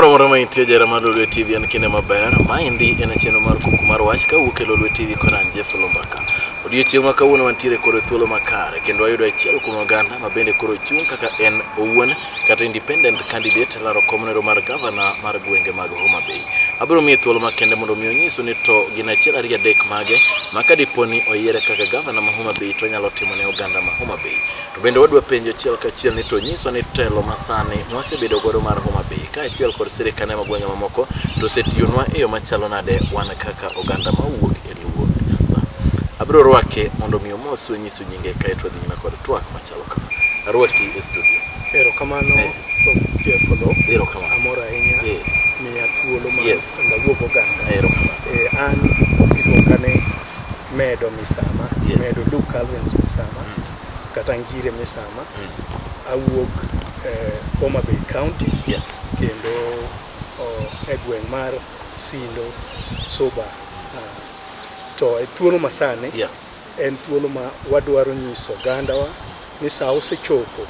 Moro maintie jera mar Oloo TV en kinde maber. Maendi en chenro mar Kuku mar Wach ka wuok e Oloo TV koran Oloo Mbaka. Odiochieng' ma kawuono wantiere kod thuolo makare kendo wayudo achiel kuom oganda ma bende koro chung' kaka en owuon kata independent candidate laro komnero mar governor mar gwenge mag Homa Bay. Abiro miye thuolo makende mondo mi onyiso ni to gin achiel ariyo adek mage ma kadiponi oyiere kaka governor ma Homa Bay to nyalo timo ne oganda ma Homa Bay. To bende wadwa penjo achiel kachiel ni to nyiso ni telo masani mwasebedo godo mar Homa Bay ka achiel kod sirikane magwenge mamoko to setiyonwa e yo machalo nade wan kaka oganda mawuok e Luo Nyanza. Abiro rwake mondo mi omos nyiso nyinge kae to dhi nyime kod twak machalo kama. Arwaki e studio. Erokamano Oloo. Erokamano. Amora ahinya miya thuolo mar wuok oganda. Erokamano. An iluongane Medo Misama, Medo Misama, kata Ngire Misama. Awuok Homa Bay County kendo e gweng' mar Sindo Suba. To e thuolo masani en thuolo ma wadwaro nyiso ogandawa ni sa osechopo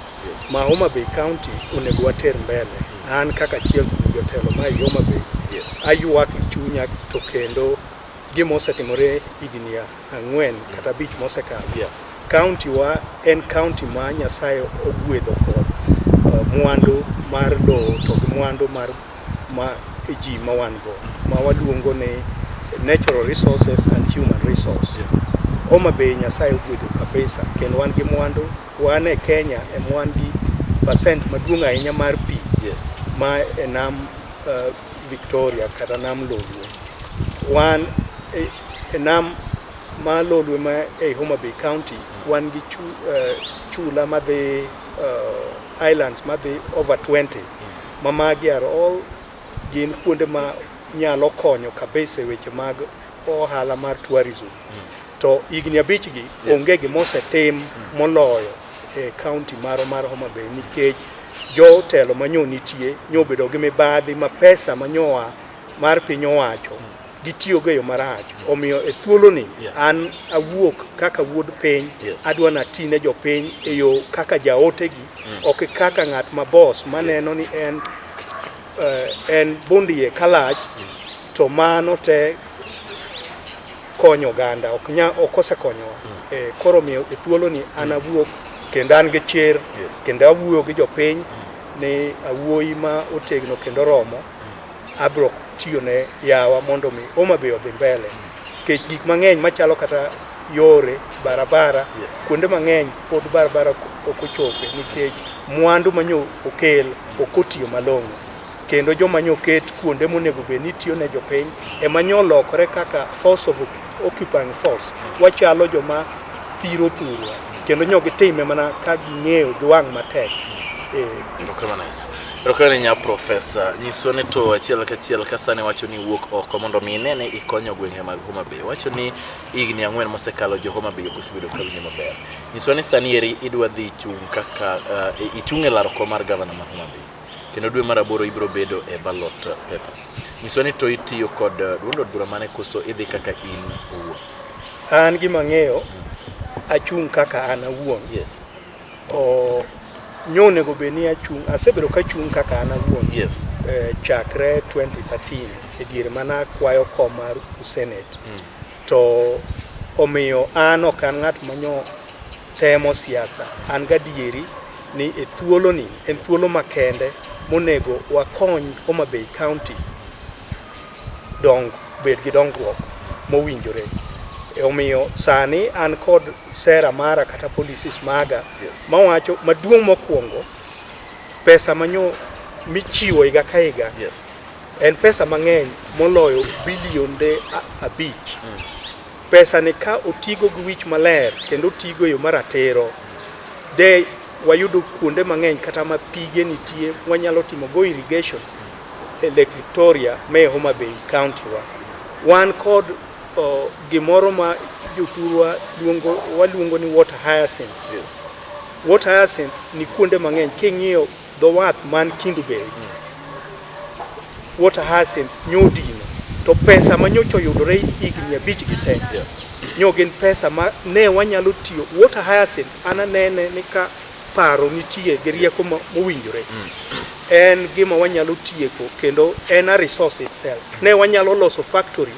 ma Homa Bay County onego water mbele. An kaka achiel kuom jotelo ma Homa Bay ayuak e chunya to kendo gima osetimore higni 4 kata 5 mosekalo. County wa en county ma Nyasaye ogwedho kod mwandu mar lowo to gi mwandu mar ji ma wan go ma waluongo ni natural resources and human resource. Homa Bay Nyasaye ogwedho kabisa kendo wan gi mwandu. Wan e Kenya e wan gi percent maduong' ahinya mar pi ma e nam Victoria kata nam Lolwe. Wan e nam ma Lolwe ma e Homa Bay County wan gi chula ma dhi islands ma dhi over 20 ma magi are all gin kuonde ma nyalo konyo kabisa weche mag ohala mar tourism. To higni 5 gi onge gimosetim moloyo e county mar Homa Bay nikech jotelo manyo nitie nyobedo gi mibadhi ma pesa manyoa mar piny owacho gitiyo go yo marach. Omiyo e thuolo ni an awuok kaka wuod piny adwa na tine jopiny e yo kaka jaote gi ok kaka ng'at ma boss maneno ni en bondie kalaj to mano te konyo oganda ok osekonyowa. Koro miyo e thuolo ni an awuok kendo an gi chir kendo awuoyo gi jopiny ni awuoyi ma otegno kendo romo abro tiyo ne yawa mondo mi Homa Bay odhi mbele. Kech gik mang'eny machalo kata yore barabara kuonde mang'eny pod barabara ok ochope nikech mwandu manyo okel ok otiyo malong'o kendo joma nyo ket kuonde monego be ni tiyo ne jopiny emanyo lokore kaka force of occupying force. Wachalo joma thiro thurwa kendo nyo gitime mana ka ging'eyo gi wang' matek. Rokane nya professor nyiswa ne to achiel kachiel kasane wacho ni wuok oko mondo mi nene ikonyo gwenge mag Homa Bay. Wacho ni higni 4 mosekalo jo Homa Bay osebedo ka winjo maber. Nyiswa ni sani eri idwa dhi chung' kaka ichung' e laro kom mar governor ma Homa Bay. Kendo dwe mar 8 ibiro bedo e ballot paper. Nyiswa ni to itiyo kod duond od bura mane koso idhi kaka in owuon. An gima ng'eyo achung' kaka an awuon. Nyone go beni achung' asebedo ka chung' kaka an awuon. Chakre 2013 e diere mana kwayo kom mar Senate. To omiyo an ok an ng'at manyo temo siasa. An gadieri ni e thuolo ni en thuolo makende monego wakony Homa Bay County bed gi dongruok mowinjore. Omiyo sani an kod sera mara kata policies maga mawacho maduong' mokwongo pesa manyo michiwo higa ka higa en pesa mang'eny moloyo bilionde 5. Pesa ni ka otigo gi wich maler kendo otigo yo maratero de wayudo kuonde mang'eny kata ma pige nitie wanyalo timo go irrigation e Lake Victoria me Homa Bay County wan kod gimoro ma joturwa waluongo ni water hyacinth. Water hyacinth ni kuonde mang'eny king'iyo dho wath man Kindu Bay. Water hyacinth nyodino to pesa manyocho yudore higni 5 gi te nyo gin pesa ma ne wanyalo tiyo. Water hyacinth ananene ni ka paro nitie gi rieko mowinjore en gima wanyalo tieko kendo en a resource itself. Ne wanyalo loso factory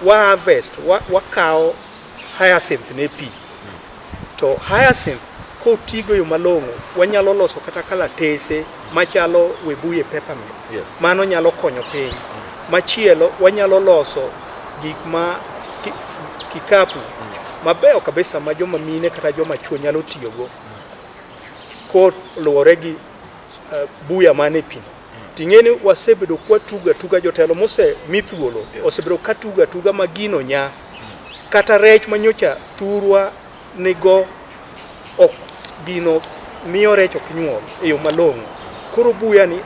wa harvest wakao hyacinth ne pi to hyacinth ko tigo yo malongo wanyalo loso kata kalatese machalo webuye peppermint. Mano nyalo konyo piny. Machielo wanyalo loso gik ma kikapu mabeyo kabisa ma joma mine kata joma chuo nyalo tiyogo ko luwore gi buya mane pino. Ting'eni wasebedo kwa tuga jotelo mose mithuolo osebedo ka tuga magino nya kata rech manyocha thurwa nigo ok gino miyo rech ok nyuol e yo malong'o. Koro buya ni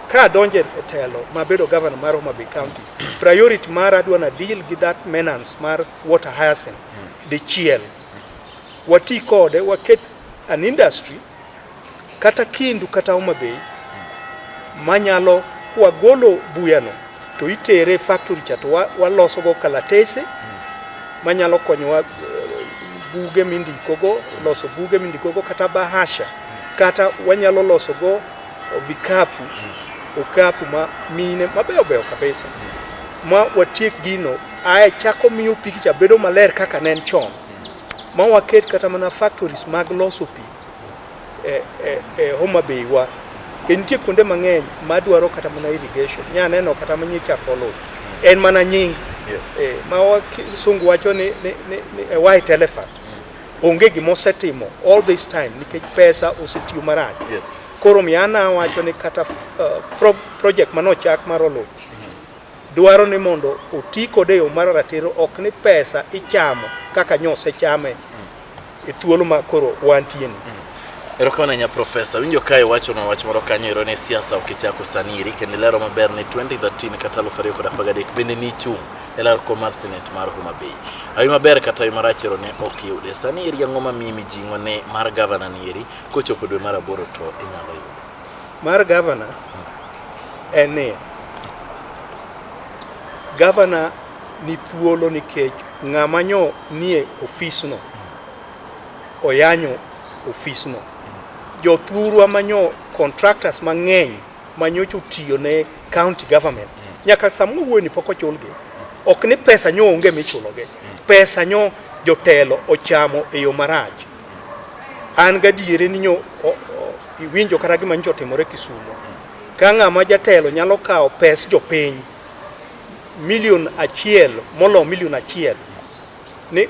ka donje telo mabedo governor mar Homa Bay County, priority mara adwana deal gi that menace mar water hyacinth dichiel. Wati kode waket an industry kata Kindu kata Homa Bay manyalo wagolo buyano to itere factory cha to waloso go kalatese manyalo konyowa buge mindikogo, loso buge mindikogo kata bahasha kata wanyalo loso go vikapu okapu ma mine mabeyo kabisa ma watiek gino ae chako miyo piki cha bedo maler kaka nen chon ma waket kata mana factories mag loso pi Homa Bay wa kentie kuonde mang'eny madwaro kata mana irrigation nya neno kata manyicha polo en mana nying ma sungu wacho ni a white elephant onge gimosetimo all this time nikech pesa osetiyo marach. Koro miana wacho ni kata project manochak mar Oloo dwaro ni mondo oti kode yo mar ratiro ok ni pesa ichamo kaka nyose chame e thuolo ma koro wantie ni. Erokona nya professor winjo kae wacho na wach moro kanyo ero ne siasa okichako saniri kendo lero maber ni 2013 kata 2013 bende ni chung elar komar senate mar Homa Bay. Ayi maber kata ayi marachero ne okiyude saniri ang'oma mimi jingo ne mar governor nieri kochopo dwe mar 8 to inyalo yudo. Mar governor ene governor ni thuolo nikech ng'ama nyo nie ofisno oyanyo ofisno. Jothurwa manyo contractors mang'eny manyocho tiyo ne county government nyaka samo wuoni poko chulgi ok ni pesa nyo onge michuloge pesa nyo jotelo ochamo e yo marach. An gadiere ni nyo iwinjo kata gima nyo timore Kisumu ka ng'ama jatelo nyalo kawo pes jopiny $1,000,000 molo $1,000,000 ni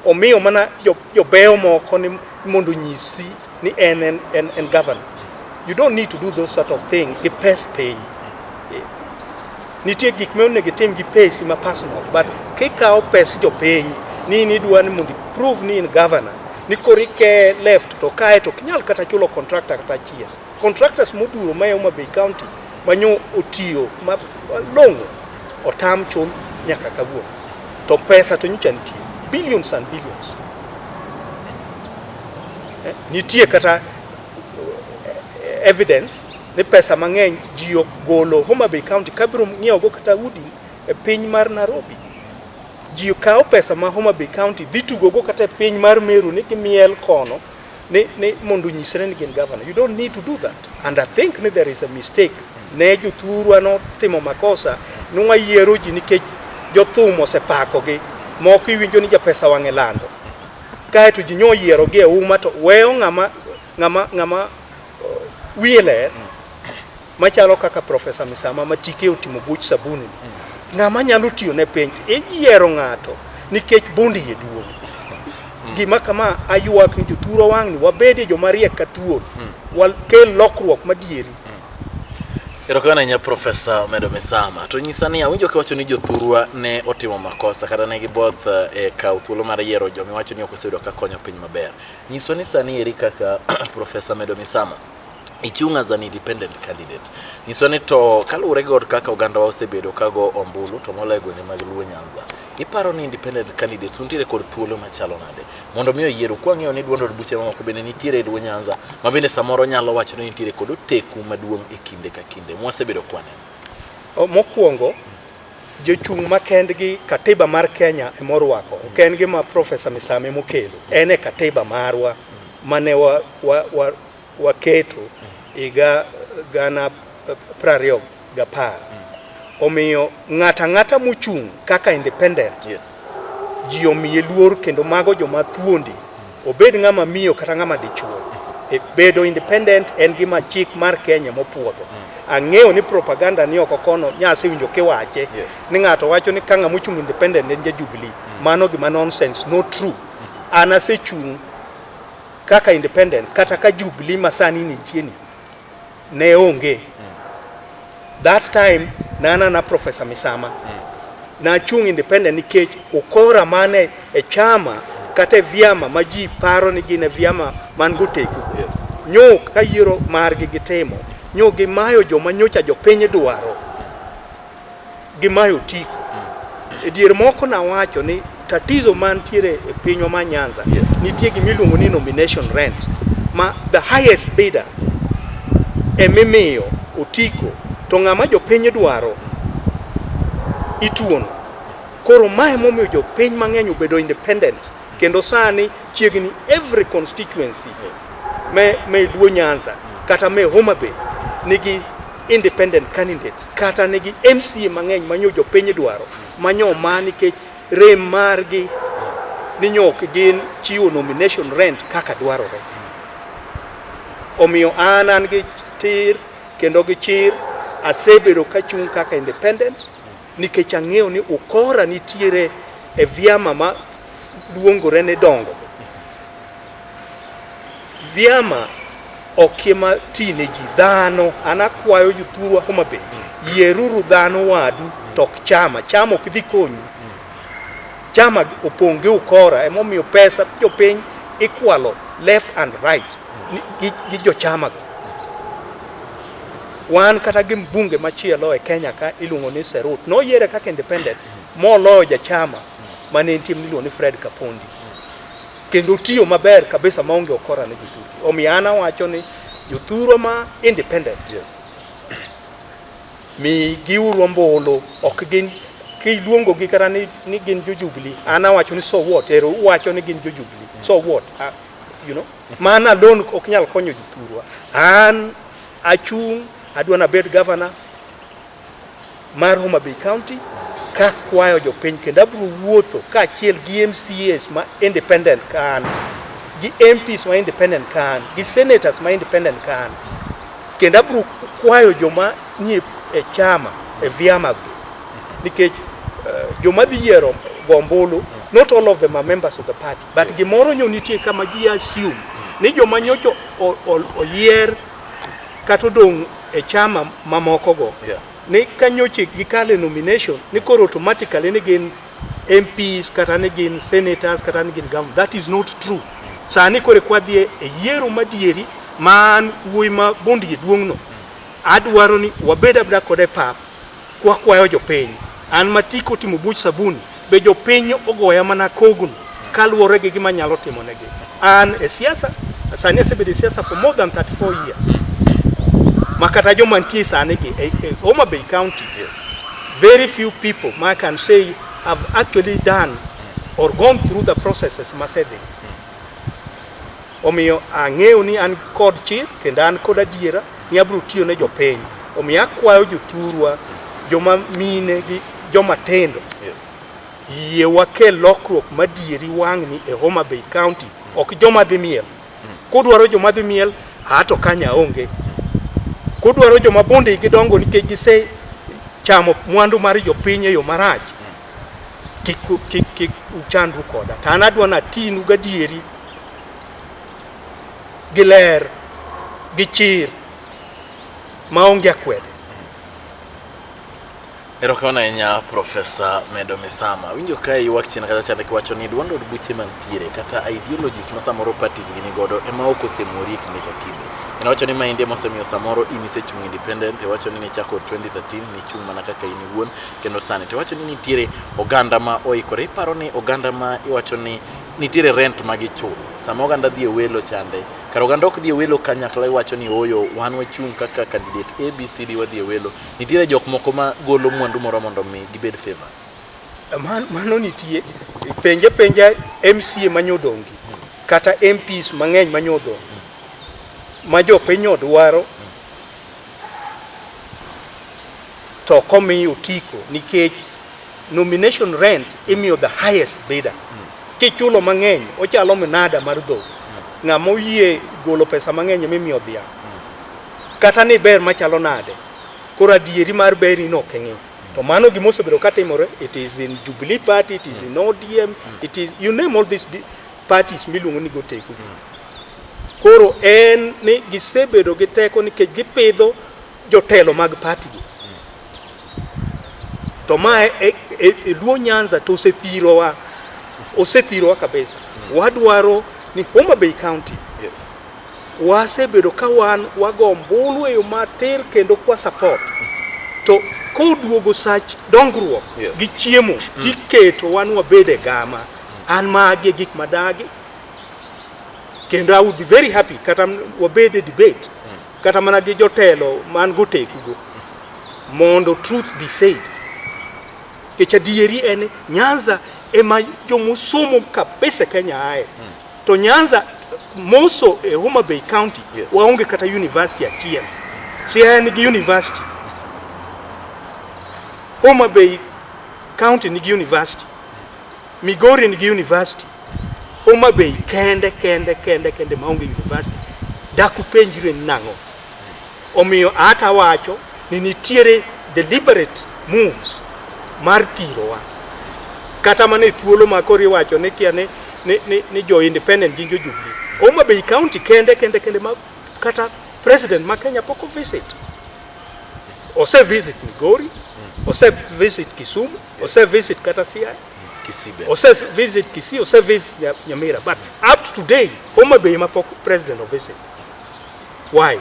omiyo mana jobeo moko ni mondo nyisi ni en governor. You don't need to do those sort of things gi pes piny. Nitie gik meonego tim gi pesi ma personal but kikawo pes jopiny ni dwa ni mondo prove ni in governor ni korike left to kae to kinyal kata chulo contractor kata chia. Contractors modhuro ma Homa Bay County manyo otiyo ma longo otam chul nyaka kawuono to pesa to nyicha nitie billions and billions. Nitie kata evidence ni pesa mang'eny ji golo Homa Bay County kabiro ng'iewo go kata udi e piny mar Nairobi. Ji kawo pesa ma Homa Bay County dhi tugo go kata e piny mar Meru ni gimiel kono ni mondo nyisre ni gin governor. You don't need to do that. And I think there is a mistake. Ne jothurwa no timo makosa nwa yiero ji nikech jothum osepako gi moko iwinjo ni japesa wang'e lando kae to ji nyo yiero gi e uma to weyo ng'ama wiele machalo kaka Profesa Misama matike otimo buch sabuni ng'ama nyalo tiyo ne piny yiero ng'ato nikech bondi ye duong'. Gima kama ayuak ni jothuro wang'ni wabede jomariek ka thuol kel lokruok madieri. Erokana nya Prof.Medo Misama to nyisani awinjo kawacho ni jothurwa ne otimo makosa kata ne giboth kaw thuolo mar yiero jomi wacho ni ok oseyudo ka konyo piny maber. Nyiswa ni sani eri kaka Prof.Medo Misama ichung as an independent candidate. Nyiswa ni to kaluwore god kaka oganda wa osebedo kago ombulu to molego ne mag Luo Nyanza. Iparo ni independent candidates untiere kod thuolo machalo nade mondo miyo yiero kwa ng'eyo ni duondo buche mamoko bende nitiere Luo Nyanza ma bende samoro nyalo wacho ni nitiere kod teku maduong' e kinde ka kinde mwasebedo kwane. Mokwongo jochung' makendgi katiba mar Kenya emorwako ok en gima Profesa Misama mokelo ene katiba marwa mane waketo higa gana 2010 omiyo ng'ata mochung' kaka independent ji omiye luor kendo mago joma thuondi obed ng'ama miyo kata ng'ama dichuo bedo independent en gima chik mar Kenya mopuodho ang'eyo ni propaganda ni oko kono nyase winjo kiwache ni ng'ato wacho ni ka ng'ama mochung' independent en Jubilee mano gima nonsense not true an asechung' kaka independent kata ka Jubilee masani nitie ni ne onge that time na Profesa Misama na chung independent nikech ukora mane e chama kata vyama maji paro ni gine vyama man goteko nyo ka yiro margi gitemo nyo gimayo joma nyocha jopiny dwaro gimayo tiko e dier moko na wacho ni tatizo mantiere e pinywa ma Nyanza nitie gimiluongo ni nomination rent ma the highest bidder emimiyo otiko to ng'ama jopiny dwaro ituono koro mae momiyo jopiny mang'eny obedo independent kendo sani chiegni every constituency me Luo Nyanza kata me Homa Bay nigi independent candidates kata nigi MCA mang'eny manyo jopiny dwaro manyo nikech rem margi ni nyok gin chiwo nomination rent kaka dwarore omiyo an gi tir kendo gi chir asebedo kachung' kaka independent nikech ang'eyo ni ukora nitiere e vyama ma luongore ne dongo vyama okima tine ji dhano anakwayo juthurwa Homa Bay yieruru dhano wadu tok chama ok dhi konyu chama oponge ukora emomiyo pesa jopiny ikwalo left and right gi jochama go wan kata gi mbunge machielo e Kenya ka iluongo ni Serut noyiere kaka independent moloyo jachama mane intim niluongo ni Fred Kapondi kendo tiyo maber kabisa maonge okora ne jothurwa omiyo an awacho ni jothurwa ma independent mi giuru ombulu ok gin kiluongo gi kata ni gin jo Jubilee an awacho ni so what ero wacho ni gin jo Jubilee so what you know mana alone ok nyal konyo jothurwa an achung' adwa na bed governor mar Homa Bay County ka kwayo jopiny kendo abro wuotho ka achiel gi MCAs ma independent kan gi MPs ma independent kan gi senators ma independent kan kendo abro kwayo joma nie e chama e vyama nikech joma dhiero gombulu not all of them are members of the party but gimoro nyo nitie kama ji assume ni joma nyocho oyier kata dong e chama mamoko go ni kanyoche gikale nomination ni koro automatically ni gin MPs kata ni gin senators kata ni gin government. That is not true. Sani kore kwadhie e yiero madieri man wuoyi ma bondi duong'no adwaro ni wabeda bda kode pap kwa kwayo jopiny an matiko timo buch sabuni be jopiny ogoya mana kogno kaluwore gi gima nyalo timo negi an e siasa sani asebedo e siasa for more than 34 years makata joma ntie sani gi Homa Bay County very few people I can say have actually done or gone through the processes masede omiyo ang'eyo ni an kod chir kendo an kod adiera ni abro tiyo ne jopiny omiyo akwayo jothurwa joma mine gi joma tendo yie wakel lokruok madieri wang'ni e Homa Bay County ok joma dhi miel kudwaro joma dhi miel ato kanya onge kudwaro joma bonde gidongo nikech gise chamo mwandu mar jopiny e yo marach kik uchandru koda tan adwa na tinu gadieri giler gichir maonge akwede. Erokamano ahinya Prof.Medo Misama. Winjo kae ywak chien kata chande kiwacho ni duond od buche mantiere kata ideologies ma samoro parties gini godo ema ok osemori kinde ka kinde. Inawacho ni mainde mosemiyo samoro inise chung independent, iwacho ni chako 2013 ni chung mana kaka in iwuon kendo sani. Iwacho ni nitiere oganda ma oikore, iparo ni oganda ma iwacho ni nitiere rent ma gichulo. Sama oganda dhi e welo chande kar oganda ok dhi welo kanyakla iwacho ni oyo wan wachung' kaka candidate ABCD wadhi welo, nitiere jok moko ma golo mwandu moro mondo mi gibed favor. Mano nitie penja MCA manyodongi kata MPs mang'eny manyodongi ma jopiny odwaro to komiyo otiko nikech nomination rent imiyo the highest bidder. Kichulo mang'eny ochalo minada mar dhok, ng'ama oyie golo pesa mang'eny mimiyo dhiang', kata ni ber machalo nade, koro adieri mar beri no keng'e. To mano gima osebedo katimore, it is in Jubilee Party, it is in ODM, it is, you name all these parties miluongo ni goteko. Koro en ni gisebedo gi teko nikech gipidho jotelo mag party gi. To mae Luo Nyanza to osethirowa kabisa. Wadwaro ni Homa Bay County, wasebedo ka wan wago ombulu e yo matir kendo kwa support. To koduogo sach dongruok gi chiemo tiketo wan wabede gama an mage gik madagi, kendo I would be very happy kata wabede debate kata mana gi jotelo man gotekugo mondo truth be said. Adieri en Nyanza ema jomusomo kabisa Kenya ae. To Nyanza moso e Homa Bay County waonge kata university achiel. Siaya nigi university, Homa Bay County nigi university, Migori nigi university, Homa Bay kende maonge university. Dakupenjire nang'o. Omiyo ata wacho ni nitiere deliberate moves mar thirowa. Kata mane thuolo ma kori wacho ni kia ni jo independent gi jo Jubilee. Homa Bay County kende ma kata president ma Kenya poko visit. Ose visit Migori, ose visit Kisumu, ose visit kata Siaya, ose visit Kisii, ose visit Nyamira. But up to today, Homa Bay ma poko president of visit. Why?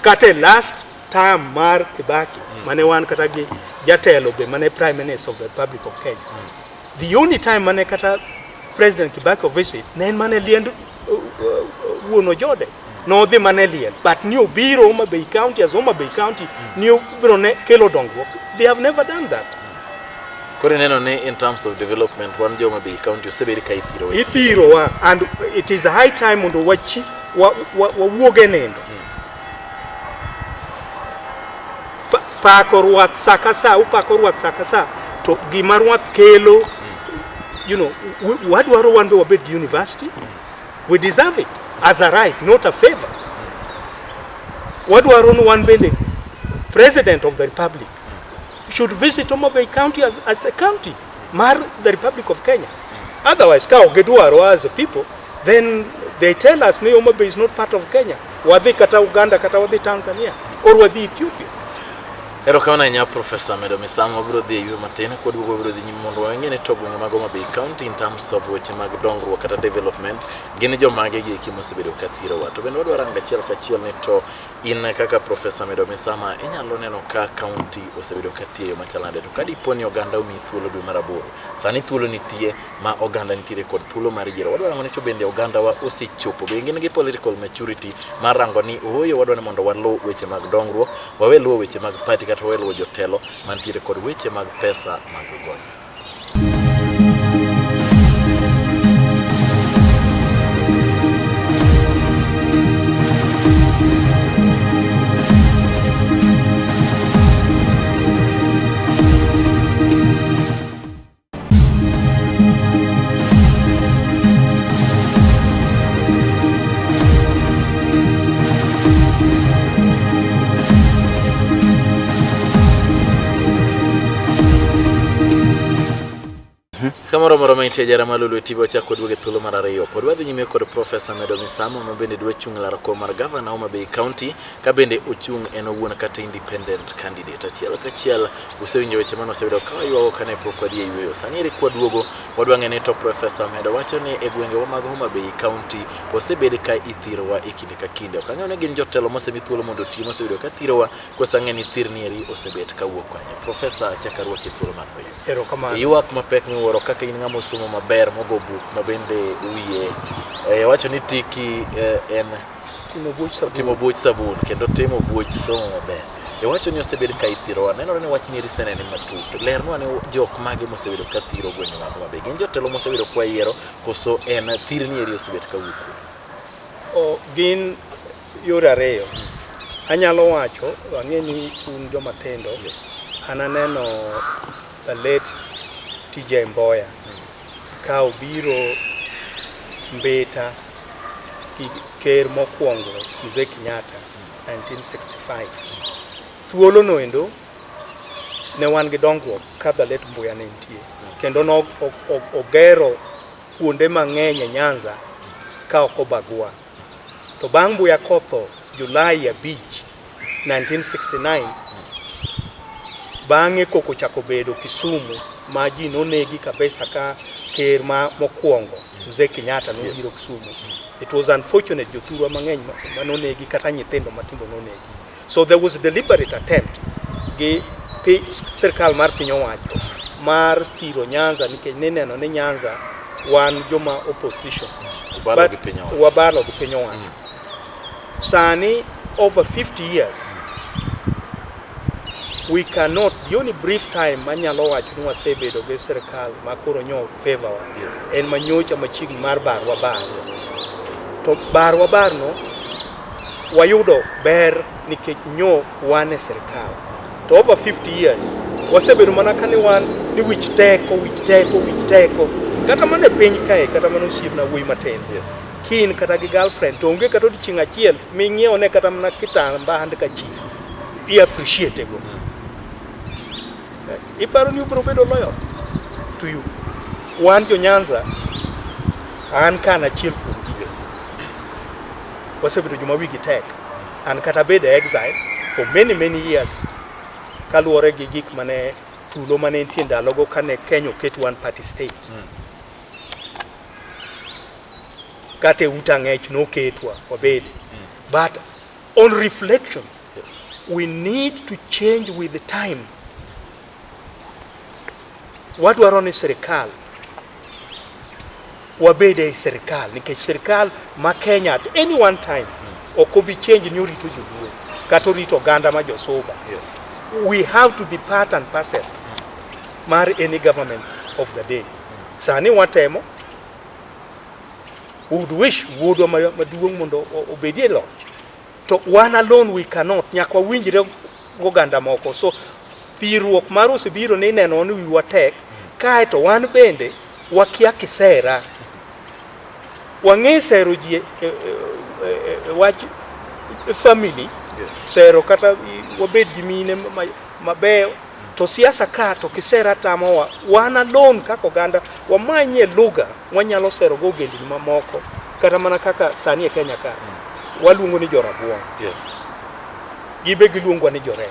Kate last time mar Kibaki, mane wan kata gi jatelo be mane prime minister of the Republic of Kenya. The only time mane kata President Kibaki visit, nen mane liend wuono jode. No the mane liend. But new biro Homa Bay County as Homa Bay County, new biro ne kelo dongruok. They have never done that. Kore neno ne in terms of development, one Homa Bay County osebedi ka ithiro. Ithiro and it is high time ondo wachi wuoge nendo. Upako ruath sakasa to gima ruath kelo, you know, wadwaro wan be wabed university, we deserve it as a right, not a favor. Wadwaro no wan be president of the republic should visit Homa Bay County as a county mar the Republic of Kenya. Otherwise ka ogedwaro as a people, then they tell us ni Homa Bay is not part of Kenya. Wadhi kata Uganda kata wadhi Tanzania or wadhi Ethiopia. Ero kaona nya Prof.Medo Misama bro dhi yuro matena kod bugo bro dhi nyimondo wangene to gwenge mag Homa Bay County in terms of weche mag dongruok kata development gin jomage gi kimo sebedo kathiro wato bende wadwaro ranga chiel ne to in kaka Prof.Medo Misama inyalo neno ka county osebedo katiyo machalande to kadi poni oganda umi thuolo dwe maraboro sani thuolo nitie ma oganda nitiere kod thuolo mar yiero wadwaro ngone to bende oganda wa osechopo be ngin gi political maturity marango ni oyo wadwaro mondo walu weche mag dongruok wawelu weche mag party to welo jotelo mantiere kod weche mag pesa mag gonya. Kamoro moro maite jara malulu tibo cha kod wege thuolo mar ariyo pod wadhi nyime kod Prof.Medo Misama ma bende dwa chung lara kom mar governor Homa Bay County ka bende ochung en owuon kata independent candidate achiel kachiel usewinjo weche mano oseyudo ka yuago kane pok wadhi e yueyo sani ri kwa duogo wadwa ng'ene to Prof.Medo wacho ni e gwenge mag Homa Bay County osebedi ka ithirowa e kinde ka kinde ok ang'eyo ni gin jotelo mosemi thuolo mondo timo oseyudo ka thirowa kosang'eni thirnieri osebet ka wuok kanye Professor chakaruok e thuolo mar ariyo erokamano yuak mapek miwuoro kaka in ng'amo somo maber mogo buk mabende wiye wacho ni tiki en timo buoch sabun kendo timo buoch somo maber. Wacho ni osebed ka ithiro nenore ni wach nyiri senene matut. Lernwa ne jok mage mosebedo ka thiro gwenge mag Homa Bay. Gin jotelo mosebedo kwa yiero koso en thirni eri osebed ka wuok? Gin yore ariyo. Anyalo wacho, ang'e ni un joma tindo. An aneno the late TJ Mboya ka obiro Mbeta ker mokwongo Mzee Kenyatta 1965. Thuolo no endo ne wan gi dongruok ka the late Mboya ne nitie kendo no ogero kuonde mang'eny e Nyanza ka ok obagua. To bang' Mboya kotho Julai 5 1969 bang'e koko chako bedo Kisumu ma ji nonegi kabisa ka ker ma mokwongo Mzee Kenyatta nobiro Kisumu. It was unfortunate jothurwa mang'eny manonegi kata nyithindo matindo nonegi. So there was a deliberate attempt gi sirkal mar piny owacho mar thiro Nyanza nikech nineno ni Nyanza wan joma opposition. Wabalo gi piny owacho. Sani over 50 years we cannot, the only brief time manyalo wacho ni wasebedo gi sirkal ma koro nyo favor wa en manyocha machiegni mar barwa bar. To barwa bar no wayudo ber nikech nyo wan e sirkal. To over 50 years wasebedo mana kani wan ni wich teko kata mana piny kae kata mana osiepna wuoyi matin kin kata gi girlfriend to onge kata odiochieng' achiel ming'iewo ne kata mana kitamba hand ka chief i appreciate go. Iparo ni ubiro bedo loyal to you. Wan jo Nyanza an kana achiel kuom wasebedo joma wigi tek. An kata bedo exile for many years kaluwore gi gik mane tulo mane nitie ndalogo kane Kenya oket one party state. Kate utang'ech noketwa wabedi. But on reflection, we need to change with the time. Wadwaro ni serikal wabede serikal nikech serikal ma Kenya at any one time okobi change ni orito joluo kata orito ganda ma josoba. We have to be part and parcel mar any government of the day. Sani watemo would wish wodo maduong' mondo obedie loch. To one alone we cannot. Nyaka winjre go ganda moko. So thiruok mar osebiro ni neno ni wiwa tek kae to wan bende wakia kisera. Wang'e sero ji wach family. Sero kata wabed gi mine mabeyo to siasa ka to kisera tamowa wan alone kako ganda wamanye lugha wanyalo sero go gendini mamoko kata mana kaka sani e Kenya ka waluongo ni jorabuon. Gibe giluongo ni joreg.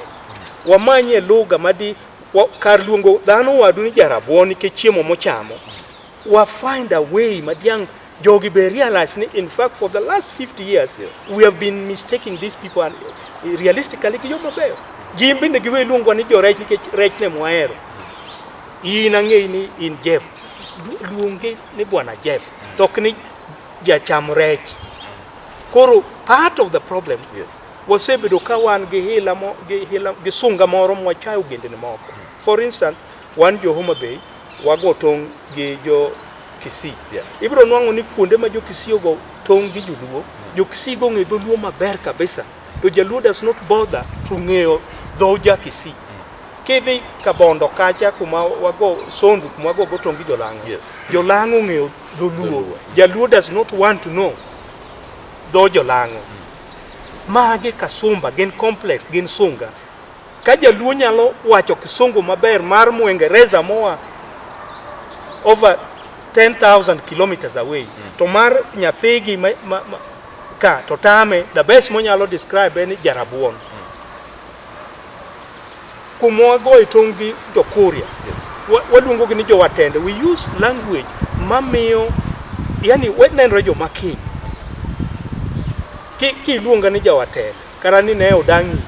Wamanye lugha madi kar luongo dhano wadu ni jarabuon nikech chiemo mochamo. Wa find a way madiang jogi be realize ni in fact for the last 50 years we have been mistaking these people and realistically ki joma beyo. Gimbe ne giwe luongo ni jorech nikech rech ne mwahero. In ang'e ni in Jeff luonge ni bwana Jeff tok ni jacham rech. Koro part of the problem wasebedo ka wan gi hila gi sunga moro mwachayo gendene moko. For instance, wan jo Homa Bay wago tong' gi jo Kisii. Ibiro nwang'o ni kuonde ma jo Kisii ogo tong' gi joluo, jo Kisii go ng'e dholuo maber kabisa. To jaluo does not bother to ng'eyo dho ja Kisii. Kidhi Kabondo kacha kuma wago Sondu kuma wago go tong' gi jolang'o. Jolang'o ng'eyo dholuo. Jaluo does not want to know dho jolang'o. Mage kasumba gin complex gin sunga. Ka jaluo nyalo wacho kisungu maber mar Muingereza moa over 10,000 kilometers away. To mar nyathigi ka to tame the best monyalo describe en jarabuon. Kumo go itongi to Korea. Waluongo gi ni jo watende. We use language mamiyo yani wenenre jo making. Ki luonga ni jawatende kara ni ne odangi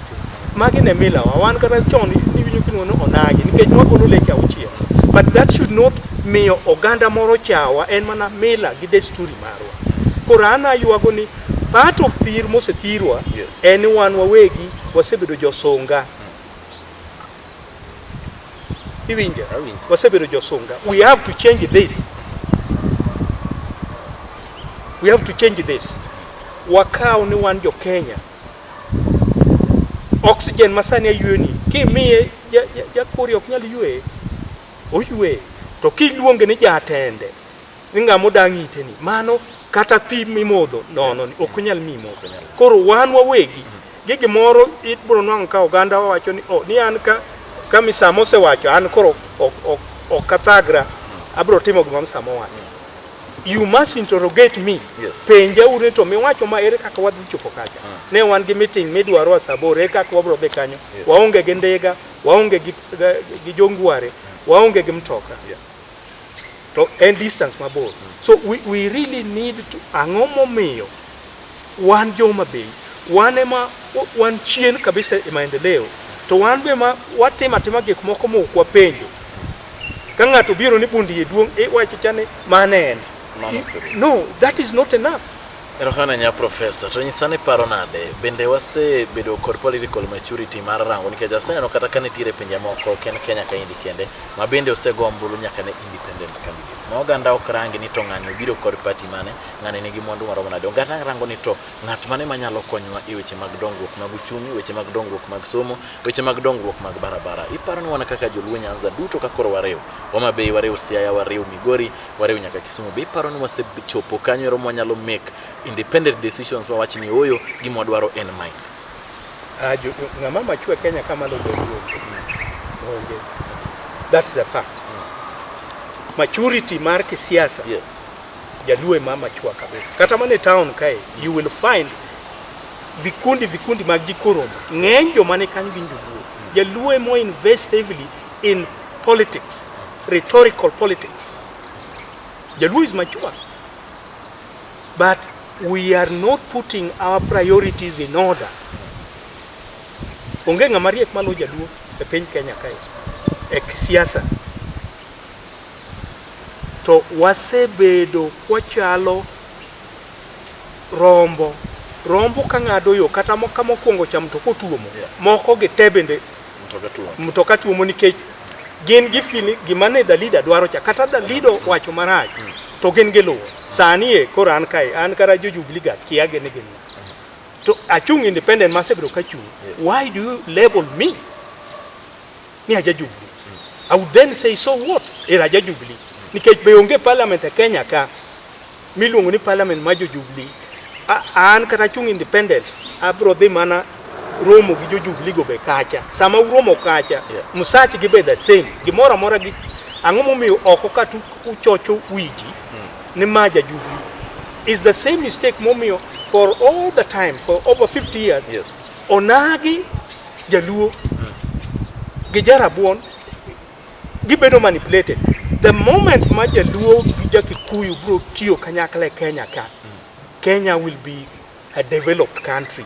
magi ne mila wan kata chon ni winyo kino no onagi nikech wagolo leke auchiel. But that should not miyo oganda moro chawa en mana mila gi desturi marwa. Koro an ayuago ni part of thir mosethirwa en wan wawegi wasebedo josunga. Iwinjo? Wasebedo josunga. We have to change this. We have to change this. Wakao ni wan jo Kenya. Oxygen masani ayueni. Ki miye jakuri ok nyal yue. Oyue. To kiluonge ni jatende. Ni ng'amo dang' iteni. Mano kata pi mimodho nono ok nyal mimo. Koro wan wawegi gigi moro ibro nwang' ka oganda wacho ni ni an ka Misama osewacho an koro ok athagra abro timo gima Misama wacho. You must interrogate me. Penja ure to miwacho ma ere kaka wadhi chopo kacha. Ne wan gi meeting midwaro sabore ere kaka wabro dhi kanyo. Waonge gi ndega, waonge gi jongware, waonge gi mtoka. To and distance mabor. So we really need to angomo miyo wan Homa Bay wan chien kabisa e maendeleo. To wan be ma watima gik moko mokwa penjo. Ka ng'ato biro ni bundi duong' wacho chane manen. No, that is not enough. Erokana nya professor to nyisane paro nade bende wase bedo kod political maturity mar rango nikech aseneno kata kane tire pinje moko Kenya ka indi kende ma bende osegombulu nyaka ne independent candidates ma oganda ok rangi ni to ng'anyo biro kod party mane ng'ane nigi mwandu maromo nade oganda rango ni to ng'at mane manyalo konyowa e weche mag dongruok mag uchumi, weche mag dongruok mag somo, weche mag dongruok mag barabara. Iparo ni wana kaka joluo Nyanza duto ka koro wareo Homa Bay, wareo Siaya, wareo Migori, wareo nyaka Kisumu. Be iparo ni wasechopo kanyo ero mwanyalo make independent decisions wa wachini oyo gima dwaro en mai. Ng'ama machwe Kenya kama lo joluo. That's the fact. Maturity mar kisiasa. Yes. Jaluo mama chwa kabisa. Kata mane town kai you will find vikundi mag jikoromo. Ng'eny jo mane kanyo gin joluo. Jaluo mo invest heavily in politics, rhetorical politics. Jaluo is mature. But we are not putting our priorities in order. Onge ng'amariek malo jaluo e piny Kenya kai. E siasa. To wasebedo wachalo rombo ka ng'ado yo kata mokwongo cham to kotuomo. Moko gi tebende mtoka tuomo nikech gin gifili gimane the leader dwaro cha kata the leader wacho marach to gin giluwo. Sani e koro an kai an kara jo Jubilee gat kiage ne gin. To achung independent masebro kachung. Why do you label me? Ni aja Jubilee. I would then say so what? Era aja Jubilee. Nikech be onge parliament e Kenya ka miluongo ni parliament ma jo Jubilee. An kata chung independent abro dhi mana romo gi jo Jubilee go be kacha. Sama uromo kacha musachi gi be the same. Gimoro amora gi ang'o momiyo oko ka tu uchocho wiji ni maja Jubilee. Is the same mistake momiyo for all the time for over 50 years. Yes. Onagi jaluo gi jarabuon gibedo manipulated. The moment ma jaluo gi jakikuyu bro tiyo kanyakla Kenya ka Kenya will be a developed country.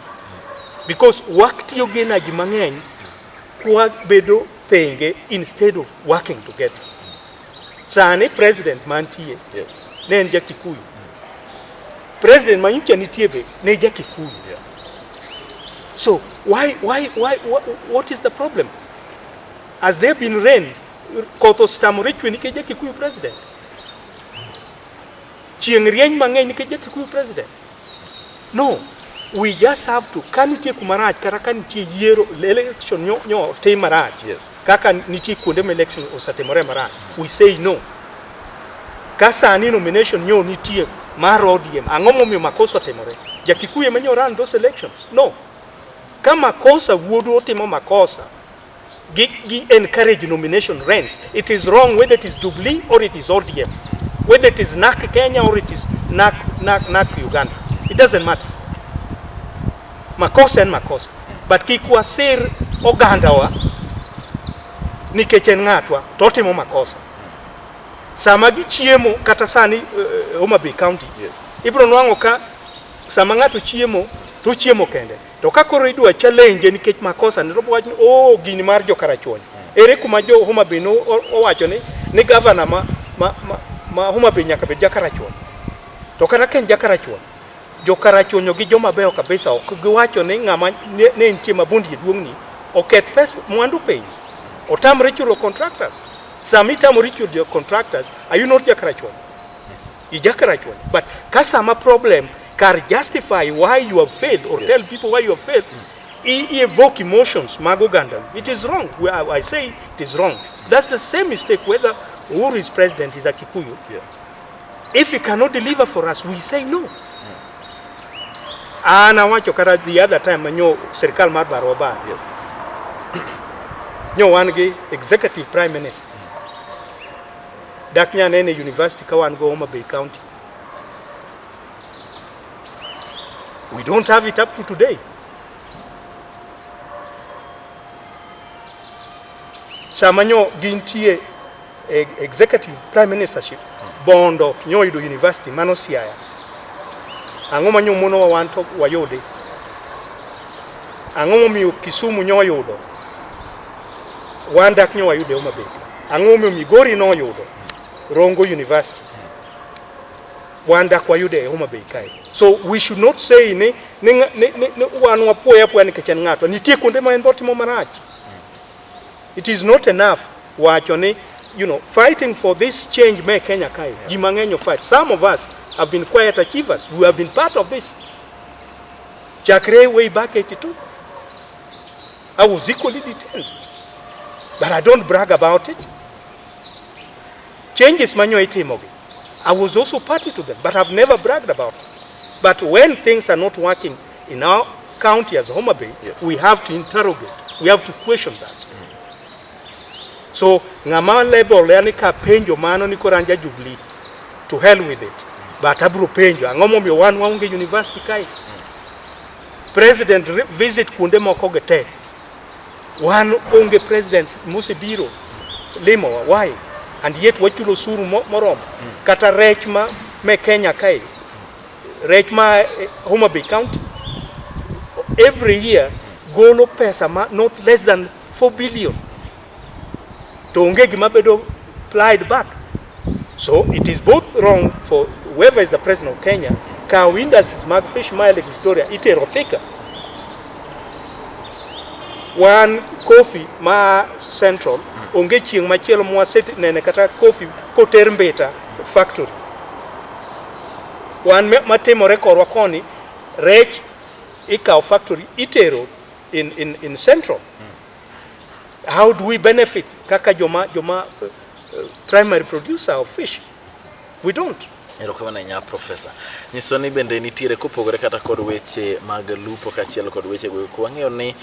Because work tiyo gi energy mang'eny kwa bedo thenge instead of working together. Sani president mantie ne en jakikuyu. President manyucha nitie be ne jakikuyu. So what is the problem? Has there been rain? Koto stamorichwe nikech jakikuyu president. Chieng' rieny mang'eny nikech jakikuyu president. No, we just have to kanitie kumarach kata kanitie yiero election nyo tim marach. Kaka nitie kuonde ma election osatimore marach. We say no. Kasani nomination nyo nitie mar ODM. Ang'o momiyo makosa otimore? Jakikuyu ema nyo run those elections. No. Kama makosa wuodo otimo makosa gi encourage nomination rent. It is wrong whether it is Jubilee or it is ODM. Whether it is NAC Kenya or it is NAC Uganda. It doesn't matter. Makosa and makosa. But kikwasir oganda wa nikech en ng'atwa to otimo makosa. Sama gichiemo kata sani Homa Bay County. Ibro nwang'o ka sama ng'ato chiemo to chiemo kende. To ka koro idwa challenge nikech makosa ne robo wachni gini mar jo karachonyo. Ere kuma jo Homa Bay no owacho ni governor ma Homa Bay nyaka bed jakarachuon. To kata ken jakarachuon, jokarachuonyo gi joma beyo kabisa ok giwacho ni ng'ama ne nitie mabundi duong'ni oketh pes mwandu piny. Otamre chulo contractors. Sami tamori chulo contractors, are you not jakarachuon? You jakarachuon. But kasama problem can justify why you have failed or tell people why you have failed. He evoke emotions, Magoganda. It is wrong. I say it is wrong. That's the same mistake whether Uhuru is president, is a Kikuyu. Yeah. If he cannot deliver for us, we say no. And I want to correct the other time, nyo Serikal Marbar Oba. Yes. Nyo wange executive prime minister. Daknya nene university kawan go Homa Bay County. We don't have it up to today. Samanyo gintie executive prime ministership bondo nyoido university mano siaya. Angoma nyo mono wa wanto wayode. Angoma miyo Kisumu nyoyodo. Wandak nyo wayude Homa Bay. Angoma Migori no yodo. Rongo University. Wandak wayude Homa Bay kai. So we should not say ne wan wapoya po ni kechan ngato. Nitie kunde ma en botimo marach. It is not enough wachone, you know, fighting for this change make Kenya kai. Jimangenyo fight. Some of us have been quiet achievers. We have been part of this. Chakre way back 82. I was equally detained. But I don't brag about it. Changes manyo itimogi. I was also party to them, but I've never bragged about it. But when things are not working in our county as Homa Bay, we have to interrogate. We have to question that. So, ngama label yani ka penjo mano ni koranja Jubilee. To hell with it. But abro penjo angomo mi wan waunge university kai. President visit kunde moko gete. Wan unge presidents musibiro limo why? And yet wachulo suru morom. Kata rechma me Kenya kai. Rechma Homa Bay County. Every year golo pesa not less than 4 billion. To ungegi mabedo applied back. So it is both wrong for whoever is the president of Kenya, Kawindas is Magfish Mile Victoria, itero thika. One coffee ma central, ungechi machielo mwa set nene kata coffee koter mbeta factory. One matemo record wakoni, rech ikao factory itero in central. How do we benefit kaka joma primary producer of fish? We don't. Erokamana nya professor. Nyisoni bende nitiere kopogore kata kod weche mag lupo kachiel kod weche go kwang'eyo ni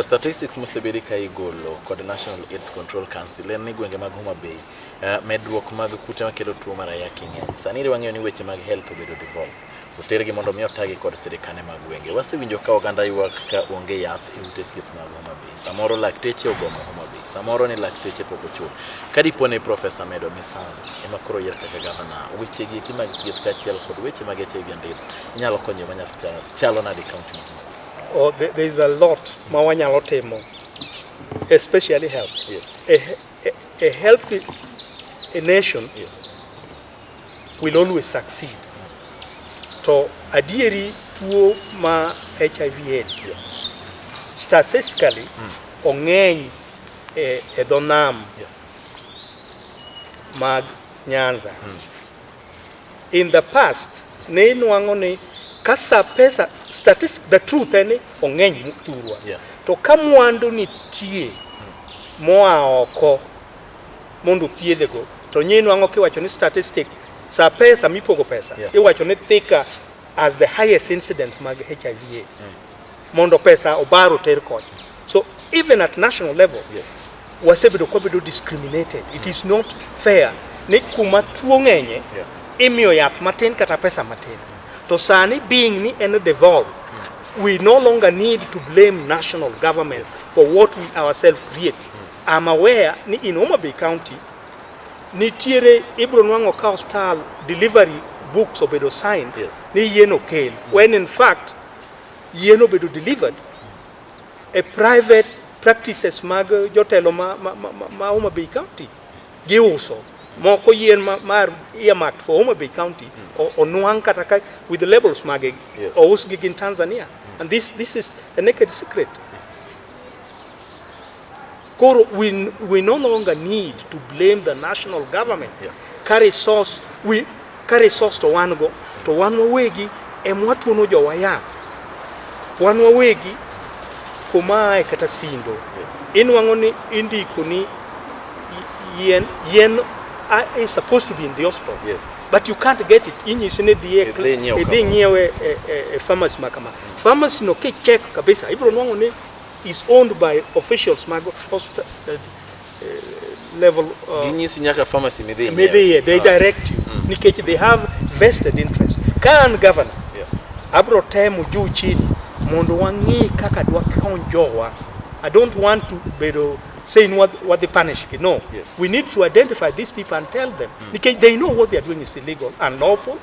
statistics mosebedi ka igolo kod National AIDS Control Council en ni gwenge mag Homa Bay medruok mag kute makelo tuo mar ayaki ng'eny. Sani wang'eyo ni weche mag health obedo devolve. Otergi mondo mi otagi kod sirikane mag gwenge. Wasewinjo ka oganda ywak ka onge yath e ute thieth mag Homa Bay. Samoro lakteche ogomo Homa Bay. Samoro ni lakteche pok ochul. Kadipone Prof.Medo Misama ema koro yier kaka governor. Weche gi mag thieth kachiel kod weche mag HIV and AIDS inyalo konyo manyalo chalo nadi county. Oh, there is a lot ma wanyalo timo, especially health. Yes. A healthy nation will always succeed. So adieri tuo ma HIV AIDS statistically ong'eny e donam mag Nyanza. In the past ne nuango ni kasa pesa statistic the truth ene ong'eny mukturwa. To kamwandu nitie moa oko mondo thiedhego to nyino ango kiwacho ni statistic sa pesa mipogo pesa iwacho ni thika as the highest incident mag HIV AIDS. Mondo pesa obaro ter koch. So even at national level, wasebedo kobedo discriminated. It is not fair. Ni kuma tuo ng'enye imiyo yath matin kata pesa matin. To sani being ni en devolve, we no longer need to blame national government for what we ourselves create. I'm aware ni in Homa Bay County nitiere ibro nwango ka hostal delivery books obedo signed ni yeno kel when in fact yeno bedo delivered a private practices mag jotelo ma Homa Bay County giuso moko yien mar earmarked for Homa Bay County or nuang kata with the labels mage or usgi in Tanzania, and this is a naked secret. Koro, we no longer need to blame the national government. Carry source to one go to one wegi emwatu no jo waya one wegi kuma kata sindo inwangoni indiko ni yen is supposed to be in the hospital, but you can't get it in isine a pharmacy makama pharmacy no ke check kabisa ibro nwangoni is owned by officials mago hospital level pharmacy maybe they direct you nikech they have vested interest kan governor abro temo juu chini mondo wangi kaka dwa konjowa. I don't want to bedo saying what they punish. No, we need to identify these people and tell them because they know what they are doing is illegal and lawful.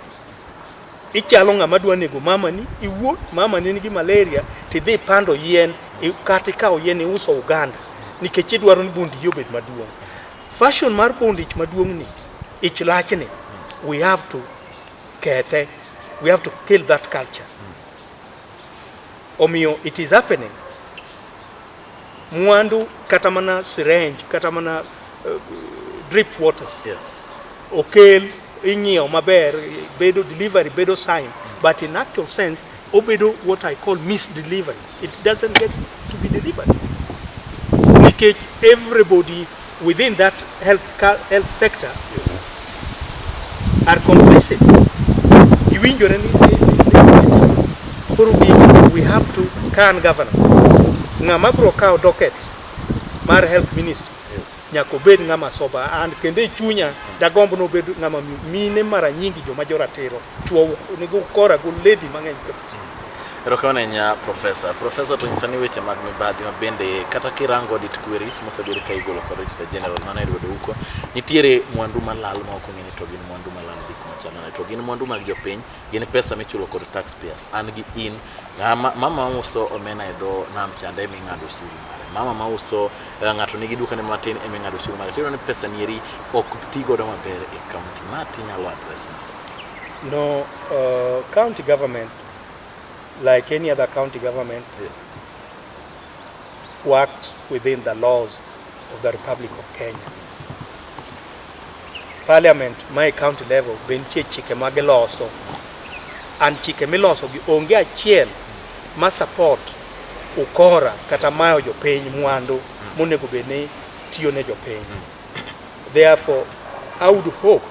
Ichalonga madwa nego mama ni iwo mama ni nigi malaria tidhi pando yen katika yen uso Uganda nikech idwaro ni bundi yobed maduong. Fashion mar bondich maduong ni ich lachne, we have to kete, we have to kill that culture. Omio, it is happening. Mwandu katamana syringe, katamana drip waters. Okel inyo maber bedo delivery bedo sign, but in actual sense obedo what I call misdelivery. It doesn't get to be delivered. Because everybody within that health sector are complicit. We have to can governor. Ngama bro kao docket mar health ministry. Nyako bed ngama soba and kende chunya dagombo no bed ngama mine mara nyingi jo majora tero chuo nego kora go lady mang'eny kabisa. Rokone nya professor to insani weche mag mibadhi mabende kata kirango dit queries mosebedo ka igolo kod Auditor General mana idwado huko nitiere mwandu malal ma ok ng'eni to gin mwandu malal dik machana to gin mwandu mag jopiny gin pesa michulo kod taxpayers an gi in mama uso omena edo nam chande mi ngado suru mare mama uso ng'ato nigi duka ne matin emi ngado suru mare tiro ne pesa nieri ok tigo do maber e county mati nyalo address. No, county government, like any other county government, works within the laws of the Republic of Kenya. Parliament, my county level, bentie chike mage loso, and chike miloso gi onge achiel ma support ukora kata mayo jopiny mwandu monego bedni tiyo ne jopiny. Therefore, I would hope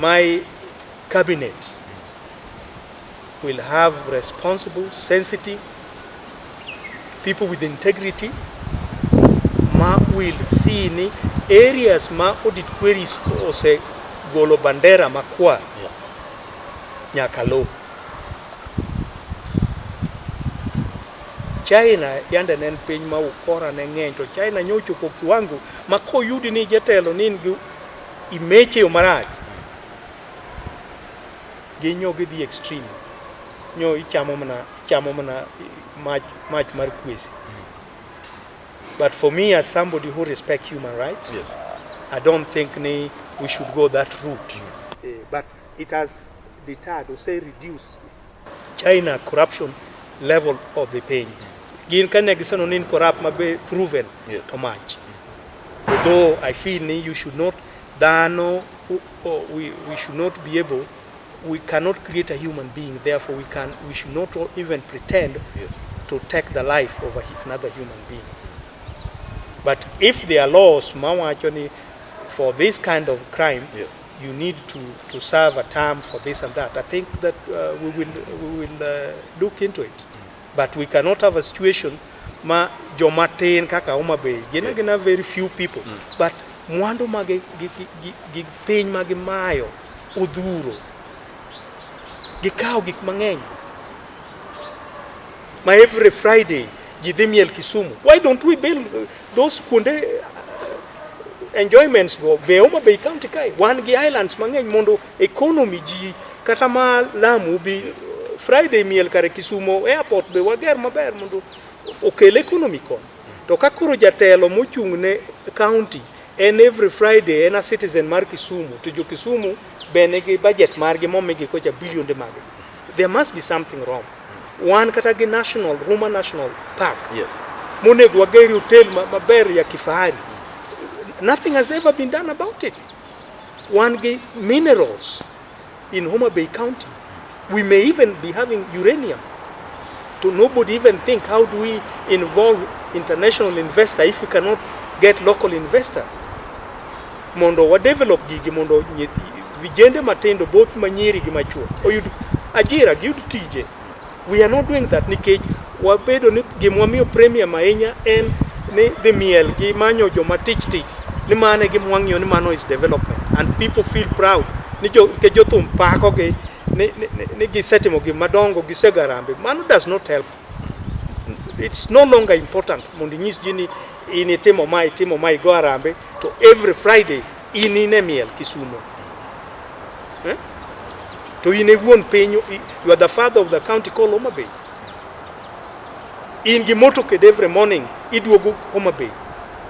my cabinet will have responsible, sensitive people with integrity ma will see ni areas ma audit queries ose golo bandera makwa nyaka lo. China yande nen piny ma ukora ne ng'eny to China nyochopo kiwango ma koyudi ni jatelo nin gi imeche yo marach ginyo gi the extreme nyo ichamo mana much mar kwesi. But for me, as somebody who respects human rights, I don't think we should go that route. But it has deterred or say reduced China corruption level of the pain. Gin kanegisano nin corrupt mabe proven too much. Although I feel you should not we should not be able, we cannot create a human being, therefore we should not even pretend to take the life of another human being. But if there are laws actually for this kind of crime, you need to serve a term for this and that. I think that we will look into it. But we cannot have a situation ma jomaten kaka Homa Bay gina very few people, but mwando mage gi piny mage mayo udhuro gikao gik mang'eny ma every Friday jidhimiel Kisumu. Why don't we build those kunde enjoyments go be Homa Bay County kai one gi islands mang'eny mondo economy ji kata ma Lamu bi Friday miel kare Kisumu airport be wager maber mondo okel economy kon. To kakuro jatelo mochung'ne county en every Friday en a citizen mar Kisumu, to jo Kisumu bene gi budget margi momigi kocha bilionde mage. There must be something wrong. One kata gi national, Homa National Park. Yes. Monego wageri hotel maber ya kifahari. Nothing has ever been done about it. One gi minerals in Homa Bay County. We may even be having uranium. To nobody even think, how do we involve international investor if we cannot get local investor? Mondo wa develop gigi mondo vijende matendo both manyiri gi machuo oyud ajira gi yud tije. We are not doing that nikech wabedo ni gimwamiyo premium ahinya en ni dhi miel gi manyo joma tich ni mane gimwang'iyo ni mano is development, and people feel proud ni jothum pako gi ni gisetimo gi madongo gisegarambe. Mano does not help. It's no longer important mondo nyis ji ni initimo mai go arambe to every Friday ine miel Kisumu. To ine wuon penyo, you are the father of the county called Homa Bay. In gi motoked every morning iduogo Homa Bay.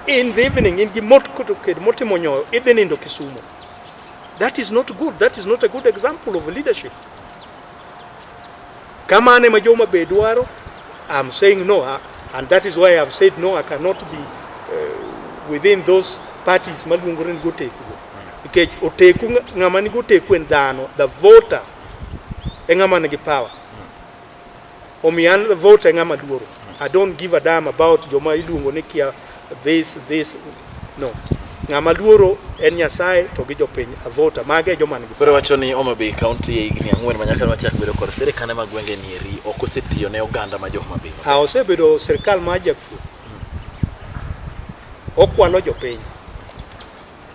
In the evening in gi motoked motimo nyoyo idhi nindo Kisumu. That is not good. That is not a good example of leadership. Kamane ma Homa Bay dwaro, I'm saying no, and that is why I've said no. I cannot be within those parties malungore go take. Because oteku ngamani go take when dano, the voter engamani gi power. Omian the voter engama duoro. I don't give a damn about joma ilungo ne kia this no. Ngama duoro en Nyasaye to gi jopiny a voter mage joma nigi. Pero wacho ni Homa Bay County e igni ang'wen manyaka wachak bedo kod sirikane mag gwenge nieri ok osetiyo ne oganda ma jo Homa Bay. Osebedo sirkal ma jakuo. Okwalo jopiny.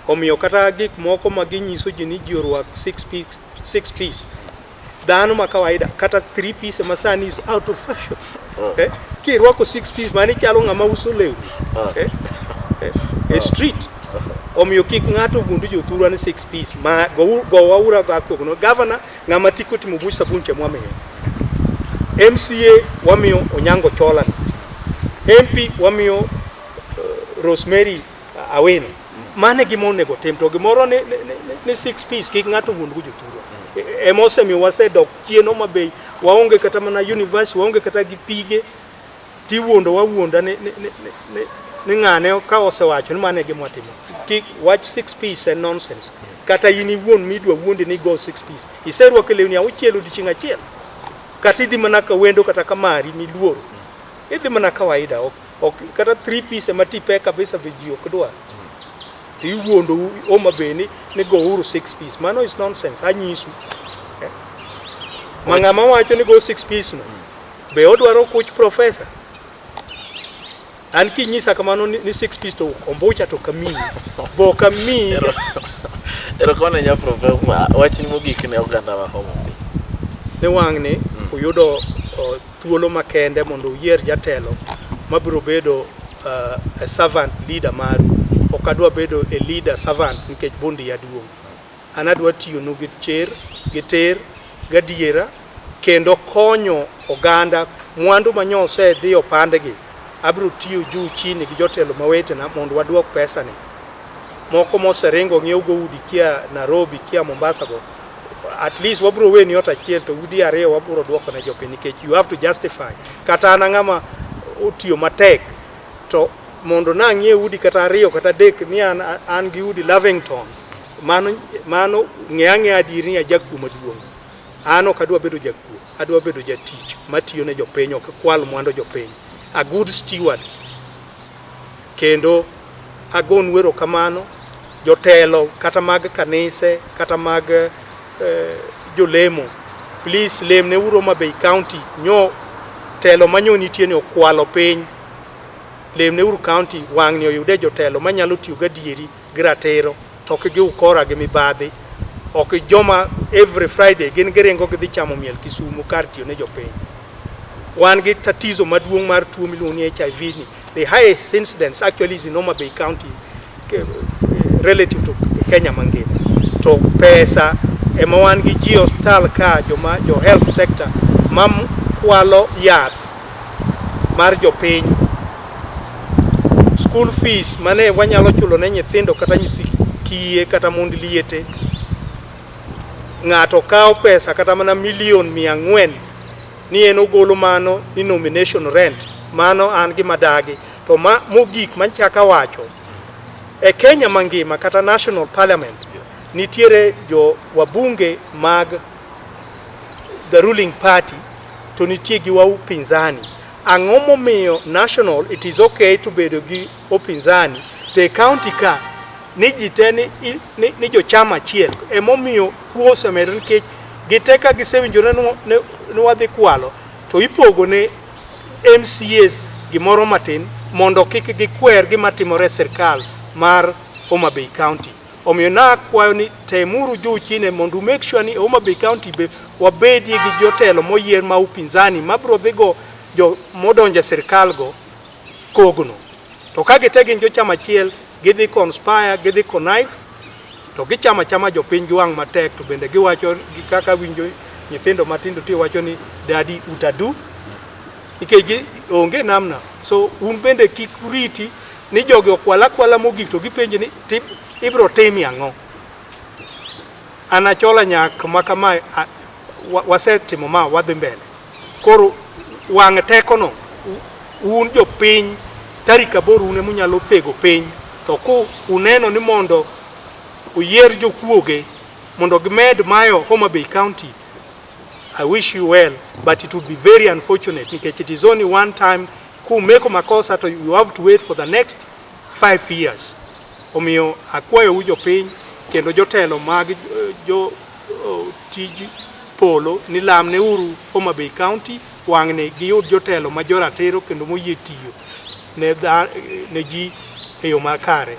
Omiyo kata gik moko ma ginyiso ji ni ji orwak 6 piece. Dhano ma kawaida kata 3 piece masani is out of fashion. Kirwako 6 piece mani chalo ng'ama uso lewni. A street. Omiyo kik ng'ato gundu jothurwa ni 6 piece ma go waura gakono. Governor ng'ama tiko timo buch sabun chemwa miyo. MCA wamiyo Onyango Cholan. MP wamiyo Rosemary Aweno. Mane gimo onego tim to gimoro ni 6 piece kik ng'ato gundu jothurwa. Emose mi wasedok chien Homa Bay, waonge kata mana university, waonge kata gi pige, ti wawuonda ni ng'ane ka osewacho ni mane gimwatimo. Kik watch 6 piece and nonsense. Kata yini wuon midwa wuonde ni go 6 piece. Iserwako lewni auchiel odichieng' achiel. Kata idhi mana ka wendo kata kamari miluoro. Idhi mana kawaida ok kata 3 piece ma tipe kabisa beji ok dwar. Iwuondo Homa Bay ni go uru 6 piece. Mano is nonsense. Anyisu. Mang'ama wacho ni go 6 piece no. Be odwaro kuch professor. An kinyisa kamano ni 6 piece to ombucha to kami. Bo kami. Ero kone nya professor wachni mogik ne oganda wa Homa Bay. Ne wang' ni uyudo thuolo makende mondo uyier jatelo mabiro bedo a servant leader maru. Ok adwa bedo a leader servant nikech bondi yaduong'. An adwa tiyo nu gi cher, gi ter, gadiera kendo konyo oganda mwandu manyose dhi opandegi. Abiro tiyo juu chini gi jotelo mawetena mondo waduok pesa ni. Moko moseringo ng'iew go udi kia Nairobi kia Mombasa go. At least wabiro weni ot achiel to udi ariyo wabiro duoko ne jopiny nikech you have to justify. Kata an ng'ama otiyo matek to mondo na ng'iew udi kata ariyo kata adek ni an gi udi Lavington. Mano ng'e adier ni ajakuo maduong'. An ok adwa bedo jakuo, adwa bedo jatich matiyo ne jopiny, ok kwal mwandu jopiny. A good steward. Kendo agon wero kamano jotelo kata mag kanise kata mag jolemo. Please lemne uro Homa Bay County nyo telo manyo nitie ni okwalo piny. Lemne uru county wang' ni oyude jotelo manyalo tiyo gadieri gi ratiro to ok gi ukora gi mibadhi. Ok joma every Friday gin giringo gidhi chamo miel Kisumu kar tiyo ne jopiny. Wan gi tatizo maduong' mar tuo miluongo ni HIV ni. The highest incidence actually is in Homa Bay County relative to Kenya mangima. To pesa ema wan gi ji hospital ka jo health sector mam kwalo yath mar jopiny school fees mane wanyalo chulo ne nyithindo kata nyithi kiye kata mond liete, ng'ato kawo pesa kata mana $1,400,000 ni en ogolo mano ni nomination rent, mano an gi madagi. To mogik manchaka wacho e Kenya mangima kata national parliament nitiere jo wabunge mag the ruling party to nitie gi wa upinzani. Ang'o momiyo national it is okay to bedo gi upinzani, the county ka ni jiteni ni jo chama chiel emomiyo kuose medo nikech giteka gisewinjore ni wadhi kwalo to ipogo ne MCAs gimoro matin mondo kik gikwer gima timore sirkal mar Homa Bay County. Omiyo na kwayo ni temuru juu chine mondo make sure ni Homa Bay County be wabedie gi jotelo moyier ma upinzani mabro dhigo jo modonje sirkal go kogno. To ka gitegi jo chama chiel gidhi conspire, gidhi connive, to gichama chama jo piny giwang' matek, to bende giwacho kaka winjo nyithindo matindo ti wacho ni daddy utadu nikech onge namna. So un bende kik riti ni jogi okwala mogik to gipenje ni ibro timi ang'o. Anachola nyak makama wasetimo ma wadhi mbele. Koro wang' tekono un jo piny tarik 8 une munyalo thego piny, to ku uneno ni mondo uyier jokuoge mondo gimed mayo Homa Bay County, I wish you well, but it would be very unfortunate because it is only one time ku meko makosa to you have to wait for the next 5 years. Omiyo akwayo ujo piny kendo jotelo mag jo tiji polo ni lamne uru Homa Bay County, wang'ne giyud jotelo majoratero kendo moyie tiyo ne ji e yo makare.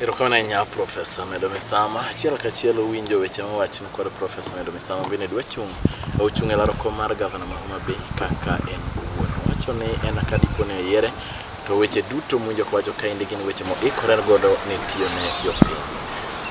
Erokamano nya Profesa Medo Misama, achiel kachiel winjo weche mawachni kod Profesa Medo Misama bende dwa chung e laro kom mar gavana ma Homa Bay kaka en owuon. Wacho ni en kadipo ne yiere to weche duto mwinjo kwacho kaindi gin weche moikore godo ne tiyo ne jopiny.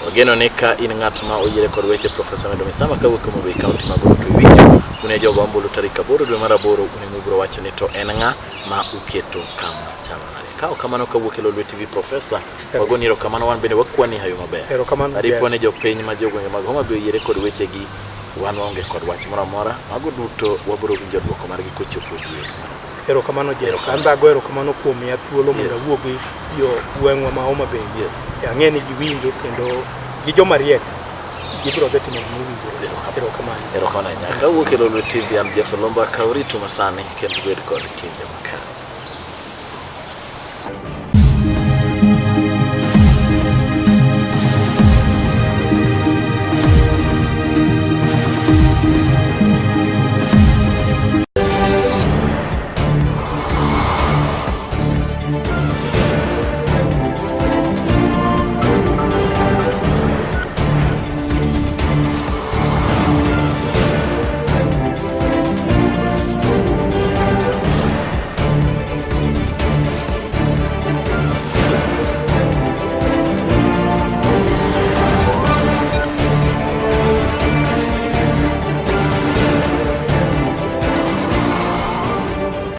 Wageno ni ka in ng'at ma oyiere kod weche Profesa Medo Misama kawuok Homa Bay County magolo to winjo une jogo ombulu tarik 8 dwe mar 8 une mubro wacho ni to en ng'a ma uketo kama chalo nade. Kao kamano kawuok Oloo TV Profesa wagoni erokamano, wan bende wakwani hayo maber. Erokamano. Aripo ne jopiny ma jogwenge mag Homa Bay oyiere kod weche gi, wan waonge kod wach moro amora, mago duto wabro winjo dwoko margi kochopo dwe. Erokamano jero kandago, erokamano kuom miya thuolo mondo awuogi jo gweng'wa ma Homa Bay. Ang'e ni giwinjo kendo gi joma riek gibro dhi timo gimowinjore. Erokamano. Erokamano nyaka kawuok Oloo TV, am Oloo Mbaka, uritu masani kendo bed kod kinde makare.